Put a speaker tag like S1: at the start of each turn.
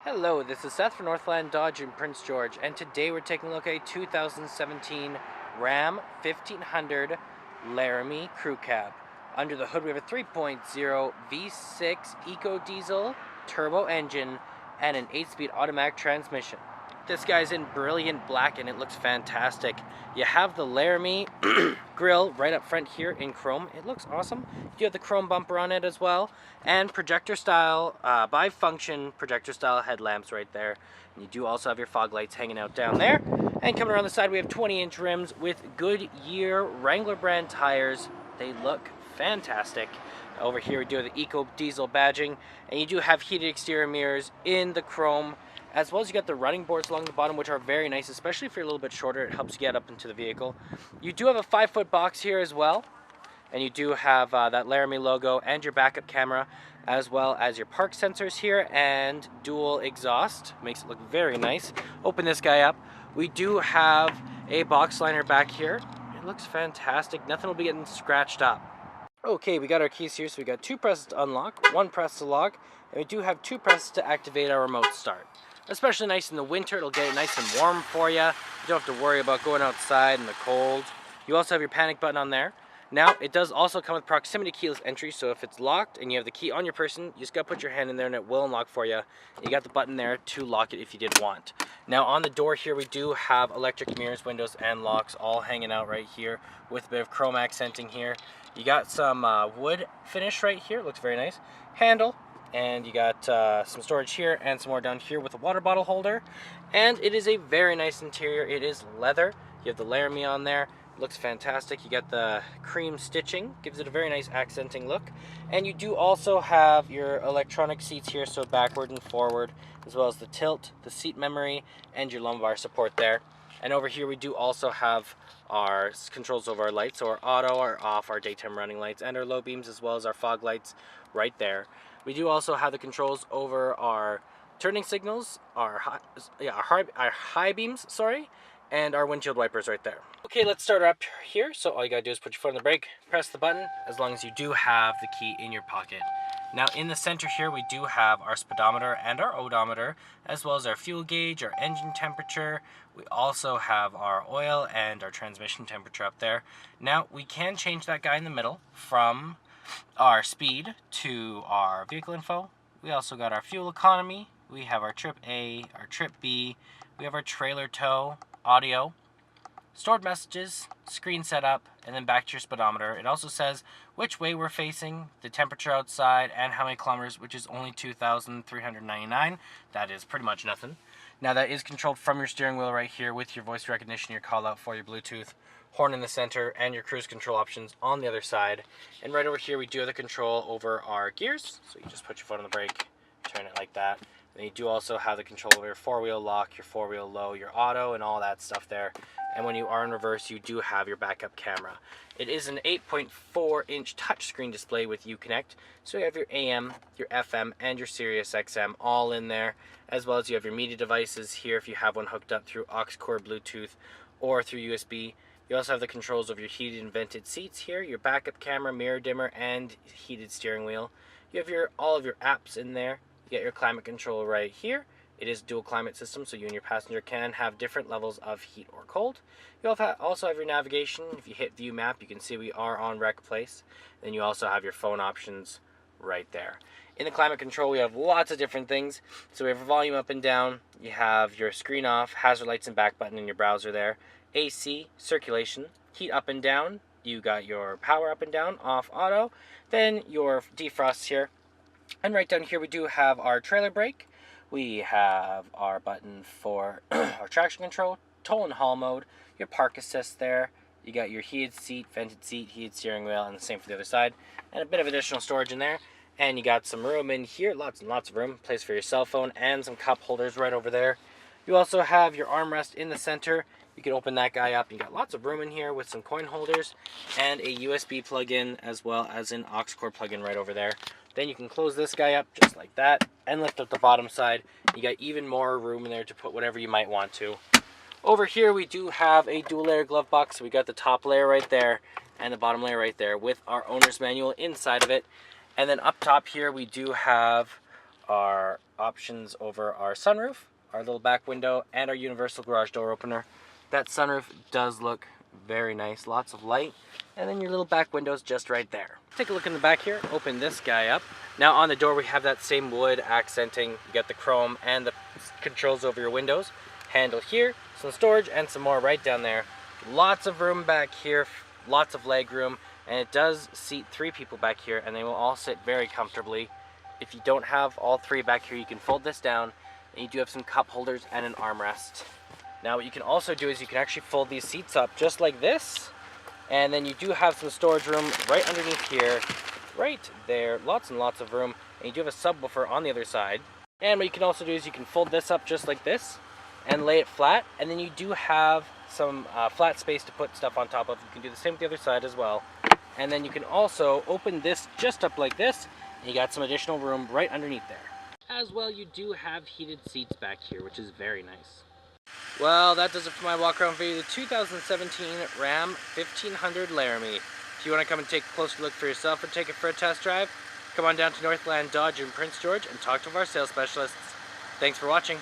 S1: Hello, this is Seth from Northland Dodge in Prince George, and today we're taking a look at a 2017 Ram 1500 Laramie Crew Cab. Under the hood we have a 3.0 V6 Eco Diesel turbo engine and an 8-speed automatic transmission. This guy's in brilliant black and it looks fantastic. You have the Laramie grill right up front here in chrome. It looks awesome. You have the chrome bumper on it as well, and projector style, bi-function projector style headlamps right there. And you do also have your fog lights hanging out down there. And coming around the side we have 20-inch rims with Goodyear Wrangler brand tires. They look fantastic. Over here we do have the Eco Diesel badging, and you do have heated exterior mirrors in the chrome, as well as you got the running boards along the bottom, which are very nice, especially if you're a little bit shorter. It helps you get up into the vehicle. You do have a 5-foot box here as well, and you do have that Laramie logo and your backup camera, as well as your park sensors here and dual exhaust. Makes it look very nice. Open this guy up. We do have a box liner back here. It looks fantastic. Nothing will be getting scratched up. Okay, we got our keys here, so we got 2 presses to unlock, 1 press to lock, and we do have 2 presses to activate our remote start. Especially nice in the winter, it'll get it nice and warm for you. You don't have to worry about going outside in the cold. You also have your panic button on there. Now, it does also come with proximity keyless entry, so if it's locked and you have the key on your person, you just gotta put your hand in there and it will unlock for you. You got the button there to lock it if you did want. Now, on the door here, we do have electric mirrors, windows, and locks all hanging out right here with a bit of chrome accenting here. You got some wood finish right here, looks very nice. Handle. And you got some storage here and some more down here with a water bottle holder. And it is a very nice interior. It is leather. You have the Laramie on there. It looks fantastic. You got the cream stitching. Gives it a very nice accenting look. And you do also have your electronic seats here, so backward and forward, as well as the tilt, the seat memory, and your lumbar support there. And over here we do also have our controls over our lights, so our auto, our off, our daytime running lights, and our low beams, as well as our fog lights right there. We do also have the controls over our turning signals, our high beams, and our windshield wipers right there. Okay, let's start up here. So all you gotta do is put your foot on the brake, press the button, as long as you do have the key in your pocket. Now in the center here, we do have our speedometer and our odometer, as well as our fuel gauge, our engine temperature. We also have our oil and our transmission temperature up there. Now we can change that guy in the middle from our speed to our vehicle info. We also got our fuel economy. We have our trip A, our trip B. We have our trailer tow, audio, stored messages, screen setup, and then back to your speedometer. It also says which way we're facing, the temperature outside, and how many kilometers, which is only 2,399. That is pretty much nothing. Now that is controlled from your steering wheel right here with your voice recognition, your call out for your Bluetooth, horn in the center, and your cruise control options on the other side. And right over here we do have the control over our gears. So you just put your foot on the brake, turn it like that. Then you do also have the control over your 4-wheel lock, your 4-wheel low, your auto, and all that stuff there. And when you are in reverse, you do have your backup camera. It is an 8.4-inch touchscreen display with Uconnect. So you have your AM, your FM, and your Sirius XM all in there, as well as you have your media devices here if you have one hooked up through aux cord, Bluetooth, or through USB. You also have the controls of your heated and vented seats here, your backup camera, mirror dimmer, and heated steering wheel. You have all of your apps in there. You get your climate control right here. It is a dual climate system, so you and your passenger can have different levels of heat or cold. You also have your navigation. If you hit view map, you can see we are on Wreck Place. Then you also have your phone options right there. In the climate control, we have lots of different things. So we have volume up and down. You have your screen off, hazard lights and back button in your browser there. AC, circulation, heat up and down. You got your power up and down, off, auto. Then your defrost here. And right down here we do have our trailer brake. We have our button for our traction control, tow and haul mode, your park assist there. You got your heated seat, vented seat, heated steering wheel, and the same for the other side. And a bit of additional storage in there. And you got some room in here, lots and lots of room. Place for your cell phone and some cup holders right over there. You also have your armrest in the center. You can open that guy up. You got lots of room in here with some coin holders and a USB plug-in, as well as an aux cord plug-in right over there. Then you can close this guy up just like that and lift up the bottom side. You got even more room in there to put whatever you might want to. Over here we do have a dual layer glove box. We got the top layer right there and the bottom layer right there with our owner's manual inside of it. And then up top here we do have our options over our sunroof, our little back window, and our universal garage door opener. That sunroof does look very nice, lots of light, and then your little back window's just right there. Take a look in the back here, open this guy up. Now on the door we have that same wood accenting, you got the chrome and the controls over your windows. Handle here, some storage, and some more right down there. Lots of room back here, lots of leg room, and it does seat 3 people back here, and they will all sit very comfortably. If you don't have all 3 back here, you can fold this down, and you do have some cup holders and an armrest. Now what you can also do is you can actually fold these seats up just like this, and then you do have some storage room right underneath here, right there, lots and lots of room, and you do have a subwoofer on the other side. And what you can also do is you can fold this up just like this and lay it flat, and then you do have some flat space to put stuff on top of. You can do the same with the other side as well. And then you can also open this just up like this, and you got some additional room right underneath there. As well, you do have heated seats back here, which is very nice. Well, that does it for my walk around video, the 2017 Ram 1500 Laramie. If you want to come and take a closer look for yourself or take it for a test drive, come on down to Northland Dodge in Prince George and talk to one of our sales specialists. Thanks for watching.